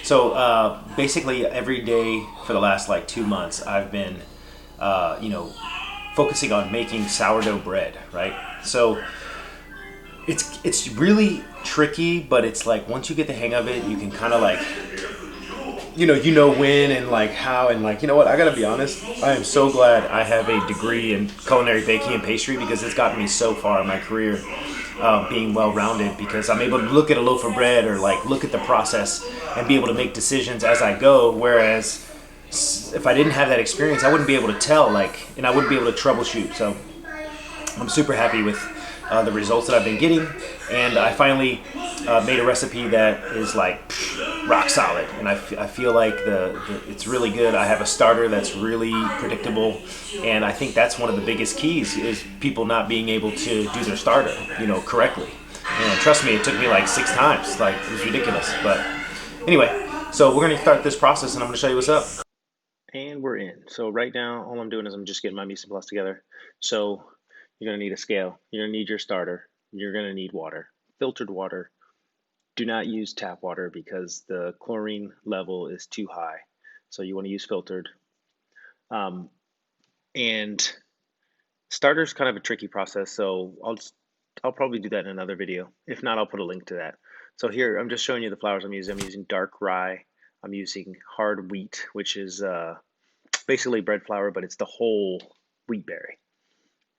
So basically, every day for the last like 2 months, I've been, you know, focusing on making sourdough bread, right? So it's really tricky, but it's like once you get the hang of it, you can kind of like, you know when and like how and like, you know what? I gotta be honest. I am so glad I have a degree in culinary baking and pastry because it's gotten me so far in my career, being well-rounded. Because I'm able to look at a loaf of bread or like look at the process and be able to make decisions as I go. Whereas if I didn't have that experience, I wouldn't be able to tell like, and I wouldn't be able to troubleshoot. So I'm super happy with the results that I've been getting, and I finally made a recipe that is like rock solid, and I feel like it's really good. I have a starter that's really predictable, and I think that's one of the biggest keys is people not being able to do their starter, correctly. And trust me, it took me like 6 times. Like, it was ridiculous. But anyway, so we're gonna start this process, and I'm gonna show you what's up. And we're in. So right now, all I'm doing is I'm just getting my mise en place together. So you're going to need a scale. You're going to need your starter. You're going to need water, filtered water. Do not use tap water because the chlorine level is too high. So you want to use filtered. And starter is kind of a tricky process. So I'll probably do that in another video. If not, I'll put a link to that. So here, I'm just showing you the flours I'm using. I'm using dark rye. I'm using hard wheat, which is basically bread flour, but it's the whole wheat berry.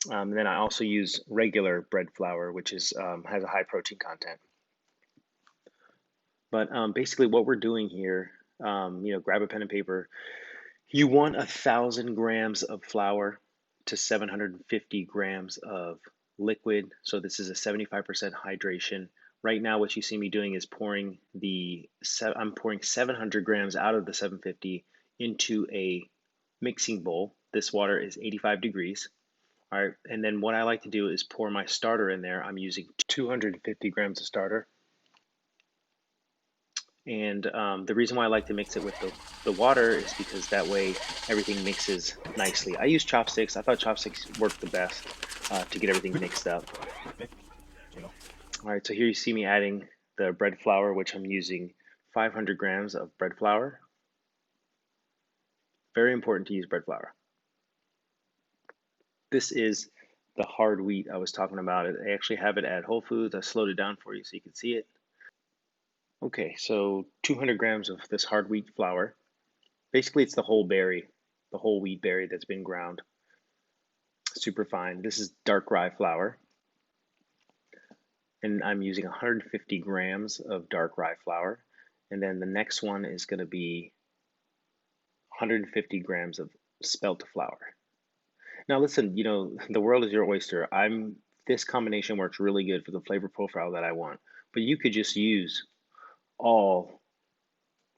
And then I also use regular bread flour, which is has a high protein content. But basically, what we're doing here, grab a pen and paper. You want 1,000 grams of flour to 750 grams of liquid. So this is a 75% hydration. Right now, what you see me doing is I'm pouring 700 grams out of the 750 into a mixing bowl. This water is 85 degrees. All right, and then what I like to do is pour my starter in there. I'm using 250 grams of starter. And the reason why I like to mix it with the water is because that way everything mixes nicely. I use chopsticks. I thought chopsticks worked the best to get everything mixed up. All right, so here you see me adding the bread flour, which I'm using 500 grams of bread flour. Very important to use bread flour. This is the hard wheat I was talking about. I actually have it at Whole Foods. I slowed it down for you so you can see it. Okay, so 200 grams of this hard wheat flour. Basically, it's the whole berry, the whole wheat berry that's been ground. Super fine. This is dark rye flour. And I'm using 150 grams of dark rye flour. And then the next one is going to be 150 grams of spelt flour. Now listen, the world is your oyster. This combination works really good for the flavor profile that I want. But you could just use all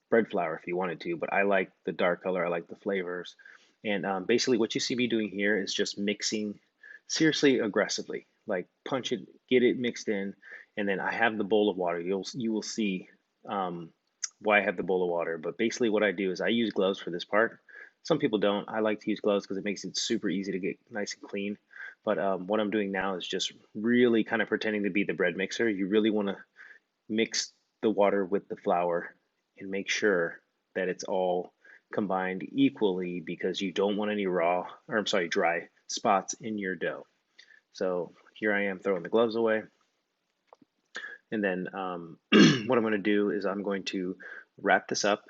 bread flour if you wanted to, but I like the dark color, I like the flavors. And basically what you see me doing here is just mixing seriously aggressively, like punch it, get it mixed in, and then I have the bowl of water. You will see why I have the bowl of water, but basically what I do is I use gloves for this part. Some people don't. I like to use gloves because it makes it super easy to get nice and clean. But what I'm doing now is just really kind of pretending to be the bread mixer. You really want to mix the water with the flour and make sure that it's all combined equally because you don't want any dry spots in your dough. So here I am throwing the gloves away. And then what I'm going to do is I'm going to wrap this up.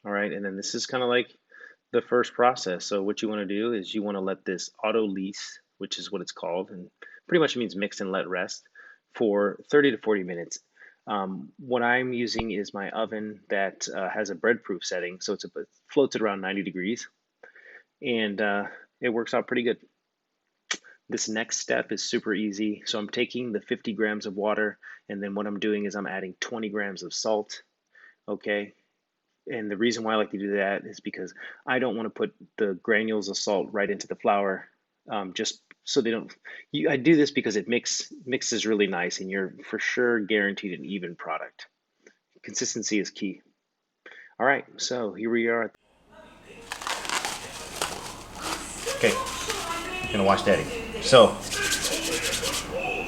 All right, and then this is kind of like the first process. So what you want to do is you want to let this auto lease, which is what it's called, and pretty much means mix and let rest for 30 to 40 minutes. What I'm using is my oven that has a bread-proof setting, so it floats at around 90 degrees, and it works out pretty good. This next step is super easy. So I'm taking the 50 grams of water, and then what I'm doing is I'm adding 20 grams of salt, okay? And the reason why I like to do that is because I don't want to put the granules of salt right into the flour, just so they don't. I do this because it mixes really nice, and you're for sure guaranteed an even product. Consistency is key. All right, so here we are. Okay, I'm gonna watch Daddy. So,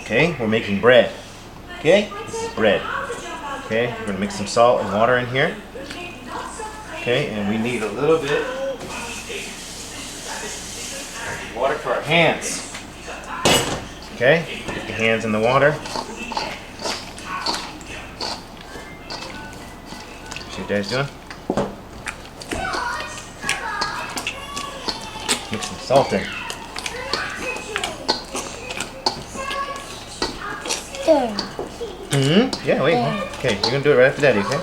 okay, we're making bread. Okay, this is bread. Okay, we're gonna mix some salt and water in here. Okay, and we need a little bit of water for our hands. Okay, get your hands in the water. See what Dad's doing? Mix some salt in. Yeah, wait. Okay, you're gonna do it right after Daddy, okay?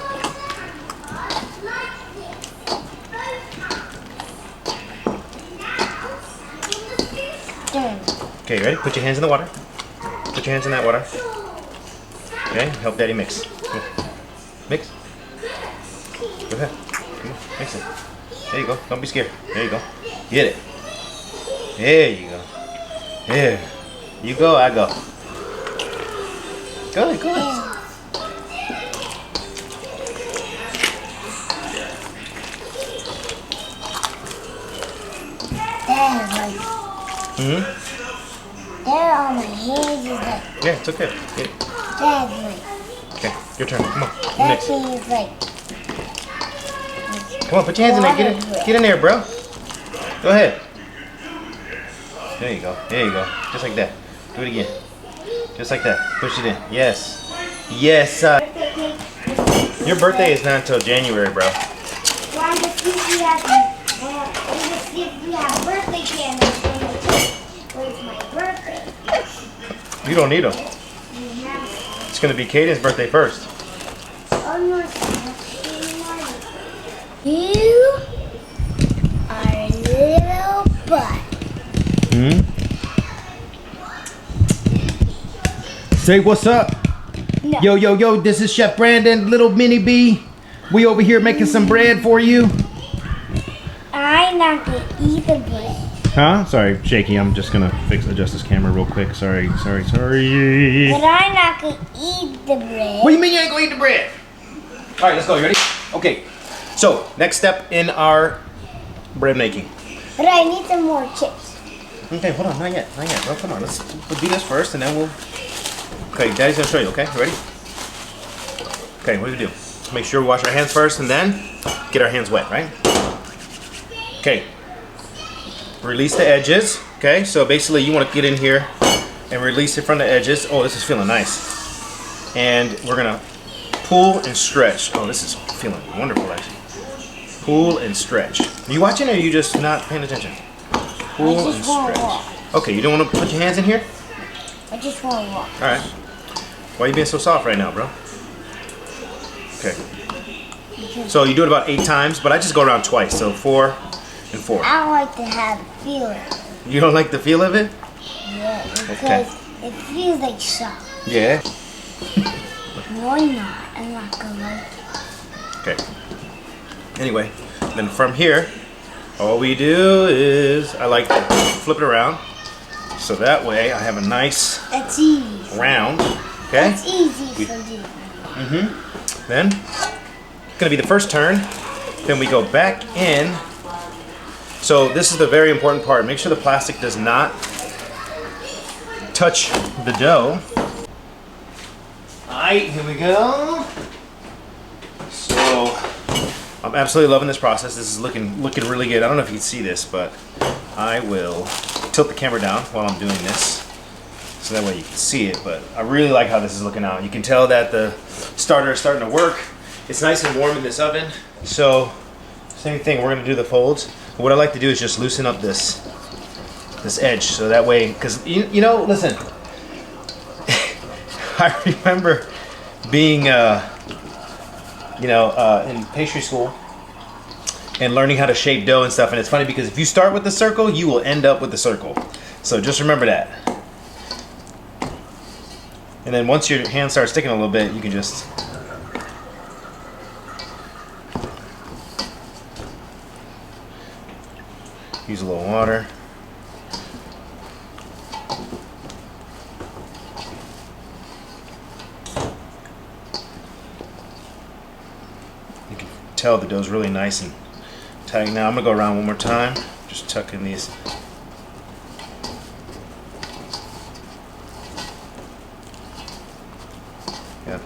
Okay, ready? Put your hands in the water. Put your hands in that water. Okay, help Daddy mix. Go. Mix. Go ahead. Come on, mix it. There you go. Don't be scared. There you go. Get it. There you go. There. You go, I go. Go ahead, go ahead. There on my hands is like. Yeah, it's okay. Yeah. Dad's like. Okay, your turn. Come on. That Mix. means like. Come on, put your hands in there. Get in there, bro. Go ahead. There you go. There you go. Just like that. Do it again. Just like that. Push it in. Yes. Yes. Your birthday is not until January, bro. Why the we have birthday candles? Where's my birthday? You don't need them. It's going to be Caden's birthday first. Oh no, you are a little butt. Say what's up. No. Yo, yo, yo, this is Chef Brandon, little mini B. We over here making some bread for you. I'm not gonna eat the bread. Huh? Sorry, shaky. I'm just gonna adjust this camera real quick. Sorry. But I'm not gonna eat the bread. What do you mean you ain't gonna eat the bread? All right, let's go. You ready? Okay. So, next step in our bread making. But I need some more chips. Okay, hold on. Not yet. Not yet, bro. Come on. We'll do this first, and then we'll... Okay, Daddy's going to show you, okay? You ready? Okay, what do we do? Make sure we wash our hands first, and then get our hands wet, right? Okay. Release the edges, okay? So basically, you want to get in here and release it from the edges. Oh, this is feeling nice. And we're going to pull and stretch. Oh, this is feeling wonderful, actually. Pull and stretch. Are you watching, or are you just not paying attention? Pull and stretch. Okay, you don't want to put your hands in here? I just want to walk. All right. Why are you being so soft right now, bro? Okay. So you do it about 8 times, but I just go around twice, so 4 and 4. I don't like to have a feeling. You don't like the feel of it? Yeah, because it feels like soft. Yeah. Why not? I'm not gonna like it. Okay. Anyway, then from here, all we do is, I like to flip it around, so that way I have a nice That's easy. round. Okay? That's easy for you. Then, gonna be the first turn. Then we go back in. So this is the very important part. Make sure the plastic does not touch the dough. Alright, here we go. So, I'm absolutely loving this process. This is looking really good. I don't know if you can see this, but I will tilt the camera down while I'm doing this, so that way you can see it. But I really like how this is looking out. You can tell that the starter is starting to work. It's nice and warm in this oven. So, same thing, we're gonna do the folds. But what I like to do is just loosen up this edge, so that way, because you know, listen, I remember being in pastry school and learning how to shape dough and stuff, and it's funny because if you start with the circle, you will end up with the circle. So just remember that. And then once your hand starts sticking a little bit, you can just use a little water. You can tell the dough's really nice and tight. Now I'm gonna go around one more time, just tuck in these. Yeah.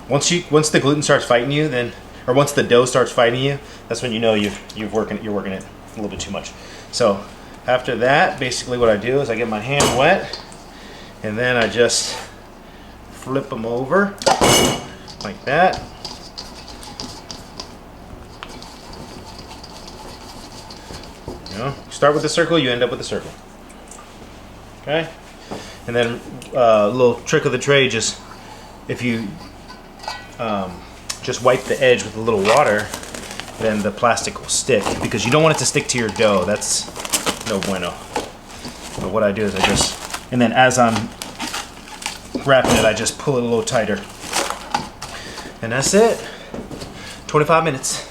Once the gluten starts fighting you, then or once the dough starts fighting you, that's when you know you're working it a little bit too much. So after that, basically what I do is I get my hand wet, and then I just flip them over like that. You know, start with the circle, you end up with a circle. Okay? And then a little trick of the trade, just if you just wipe the edge with a little water, then the plastic will stick, because you don't want it to stick to your dough. That's no bueno. But what I do is I just, and then as I'm wrapping it, I just pull it a little tighter. And that's it. 25 minutes.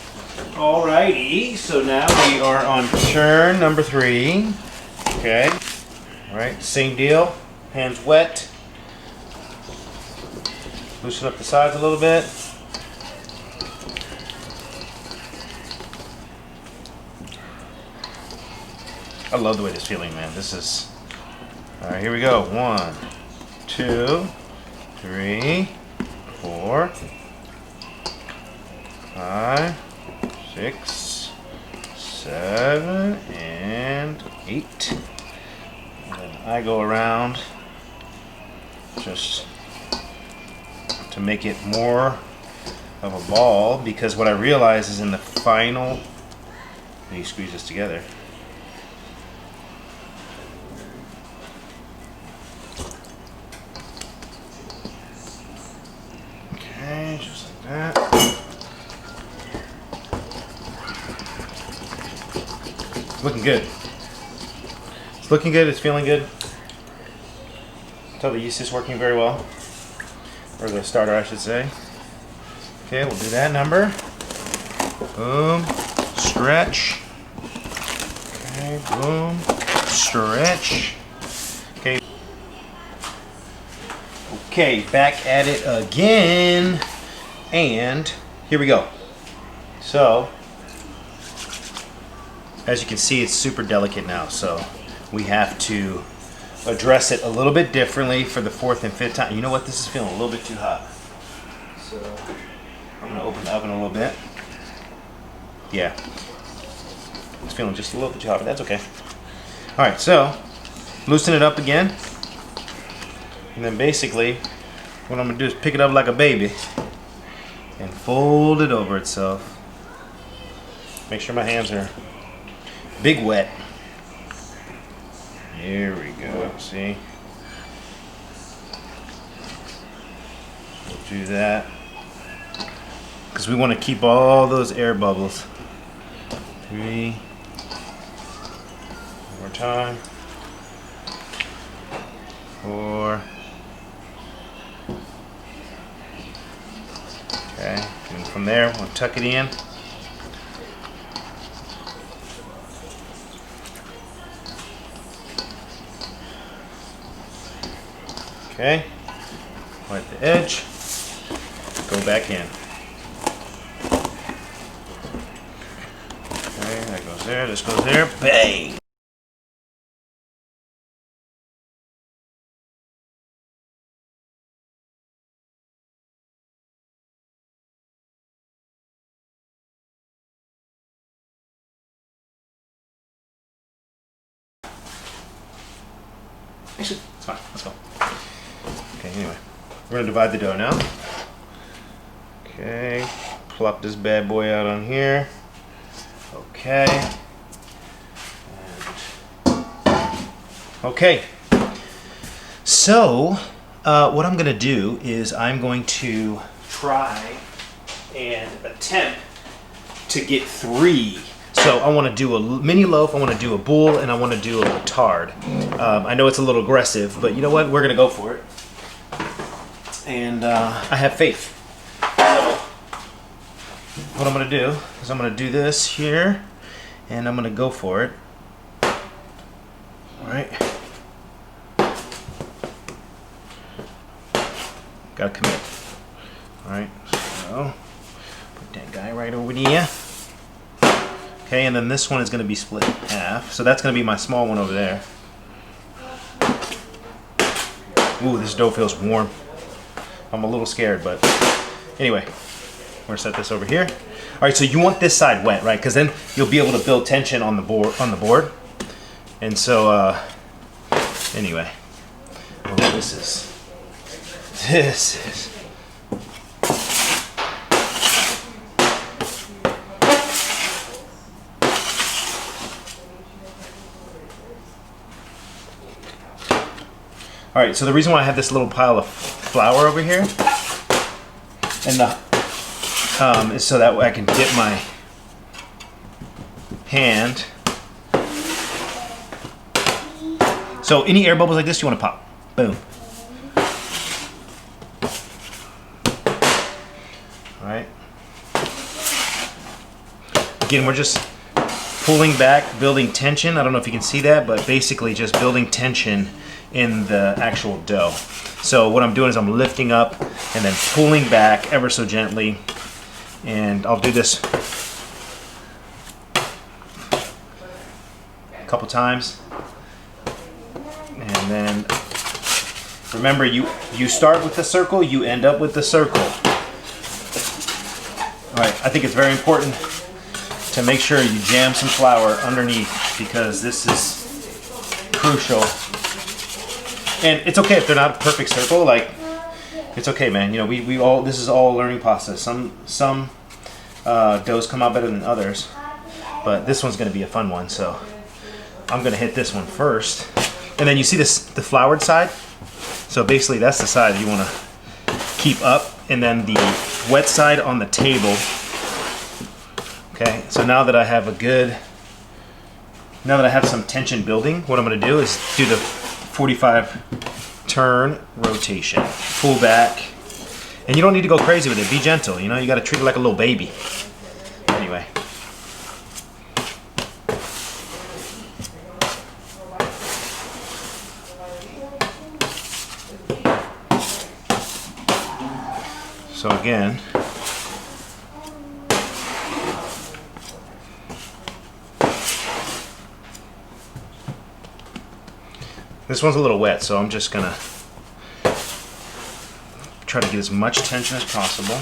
Alrighty, so now we are on turn number 3. Okay. Alright, same deal. Hands wet. Loosen up the sides a little bit. I love the way this is feeling, man. This is... Alright, here we go. 1, 2, 3, 4, 5, 6, 7, and 8. And then I go around just to make it more of a ball, because what I realize is in the final, when you squeeze this together, okay, just like that. It's looking good. It's looking good, it's feeling good. So the yeast is working very well. Or the starter, I should say. Okay, we'll do that number. Boom. Stretch. Okay, boom. Stretch. Okay. Okay, back at it again. And here we go. So, as you can see, it's super delicate now. So, we have to address it a little bit differently for the 4th and 5th time. You know what? This is feeling a little bit too hot. So I'm going to open the oven a little bit. Yeah. It's feeling just a little bit too hot, but that's okay. Alright, so loosen it up again. And then basically what I'm going to do is pick it up like a baby and fold it over itself. Make sure my hands are big wet. Here we go, see? We'll do that. Because we want to keep all those air bubbles. 3. One more time. 4. Okay, and from there, we'll tuck it in. Okay, wipe the edge, go back in. Okay, that goes there, this goes there, bang! Actually, it's fine, let's go. Okay, anyway, we're gonna divide the dough now. Okay, plop this bad boy out on here. Okay. And, okay. So, what I'm gonna do is I'm going to try and attempt to get 3. So I want to do a mini loaf, I want to do a boule, and I want to do a tard. I know it's a little aggressive, but you know what? We're gonna go for it. And I have faith. So what I'm gonna do is I'm gonna do this here, and I'm gonna go for it. All right. Gotta commit. All right. So put that guy right over there. Okay, and then this one is going to be split in half. So that's going to be my small one over there. Ooh, this dough feels warm. I'm a little scared, but anyway. We're gonna set this over here. All right, so you want this side wet, right? Because then you'll be able to build tension on the board. And so, anyway, oh, this is. All right, so the reason why I have this little pile of flour over here and is so that way I can dip my hand. So any air bubbles like this you want to pop. Boom. All right. Again, we're just pulling back, building tension. I don't know if you can see that, but basically just building tension in the actual dough. So what I'm doing is I'm lifting up and then pulling back ever so gently. And I'll do this a couple times. And then remember, you start with the circle, you end up with the circle. All right, I think it's very important to make sure you jam some flour underneath because this is crucial. And it's okay if they're not a perfect circle. Like, it's okay, man. You know, we all, this is all a learning process. Some doughs come out better than others, but this one's going to be a fun one. So I'm going to hit this one first, and then you see this, the floured side. So basically, that's the side you want to keep up, and then the wet side on the table. Okay. So now that I have some tension building, what I'm going to do is do the 45 turn rotation, pull back, and you don't need to go crazy with it. Be gentle, you know, you got to treat it like a little baby. Anyway, so again, this one's a little wet, so I'm just gonna try to get as much tension as possible.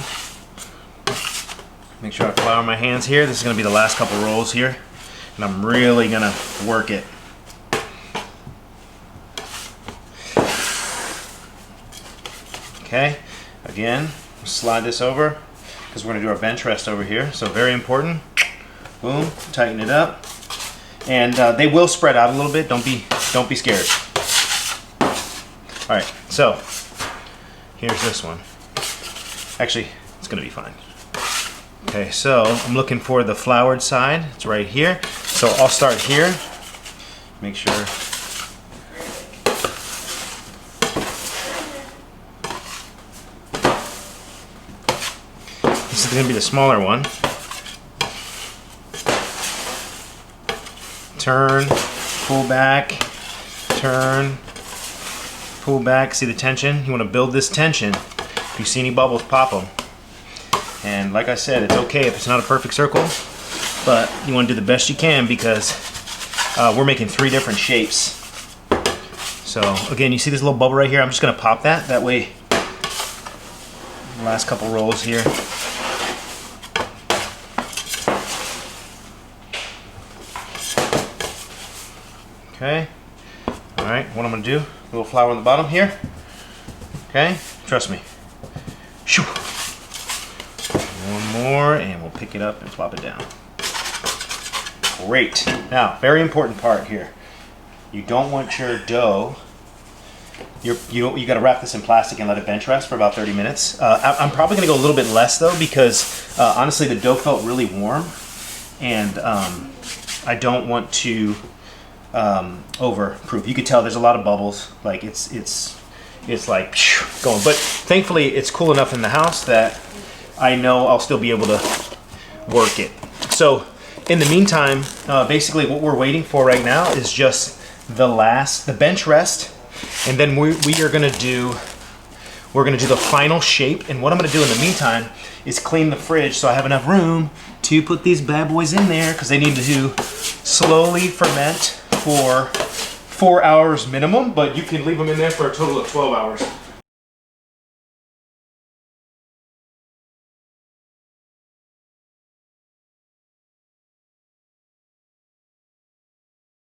Make sure I flour my hands here. This is gonna be the last couple rolls here, and I'm really gonna work it. Okay, again, slide this over because we're gonna do our bench rest over here. So very important. Boom, tighten it up, and they will spread out a little bit. Don't be scared. All right, so here's this one. Actually, it's gonna be fine. Okay, so I'm looking for the floured side. It's right here. So I'll start here. Make sure. This is gonna be the smaller one. Turn, pull back, turn, pull back. See the tension? You want to build this tension. If you see any bubbles, pop them. And like I said, it's okay if it's not a perfect circle, but you want to do the best you can because we're making 3 different shapes. So again, you see this little bubble right here? I'm just going to pop that. That way, the last couple rolls here. Okay. All right, what I'm gonna do, a little flour on the bottom here. Okay, trust me. Shoo. One more, and we'll pick it up and plop it down. Great. Now, very important part here. You don't want your dough. You got to wrap this in plastic and let it bench rest for about 30 minutes. I'm probably gonna go a little bit less though because honestly, the dough felt really warm, and I don't want to overproof. You could tell there's a lot of bubbles. Like it's like going, but thankfully it's cool enough in the house that I know I'll still be able to work it. So in the meantime, basically what we're waiting for right now is just the bench rest, and then we're gonna do the final shape. And what I'm gonna do in the meantime is clean the fridge so I have enough room to put these bad boys in there because they need to slowly ferment for 4 hours minimum, but you can leave them in there for a total of 12 hours.